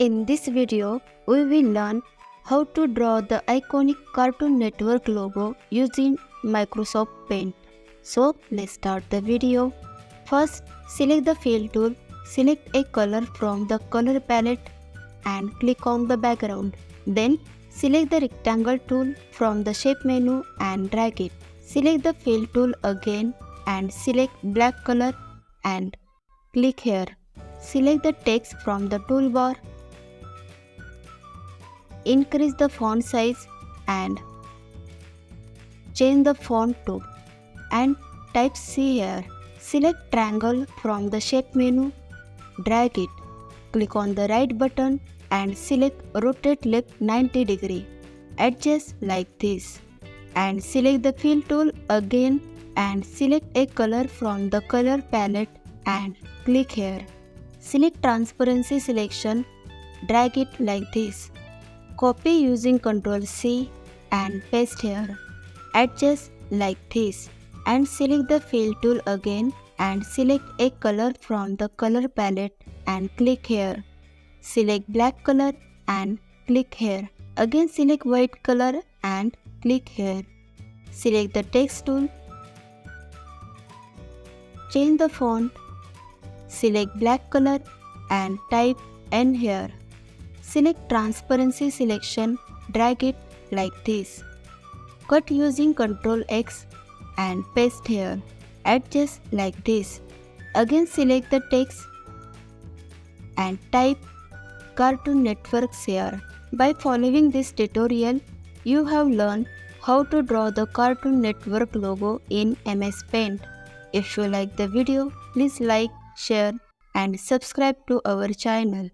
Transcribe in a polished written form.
In this video, we will learn how to draw the iconic Cartoon Network logo using Microsoft Paint. So let's start the video. First, select the fill tool, select a color from the color palette and click on the background. Then select the rectangle tool from the shape menu and drag it. Select the fill tool again and select black color and click here. Select the text from the toolbar. Increase the font size and change the font to and type C here. Select triangle from the shape menu, drag it, click on the right button and select rotate left 90 degree. Adjust like this and select the fill tool again and select a color from the color palette and click here. Select transparency selection, drag it like this. Copy using Ctrl C and paste here. Adjust like this and select the fill tool again and select a color from the color palette and click here. Select black color and click here. Again select white color and click here. Select the text tool. Change the font. Select black color and type N here. Select transparency selection, drag it like this. Cut using Ctrl X and paste here. Adjust like this. Again select the text and type Cartoon Networks here. By following this tutorial, you have learned how to draw the Cartoon Network logo in MS Paint. If you like the video, please like, share and subscribe to our channel.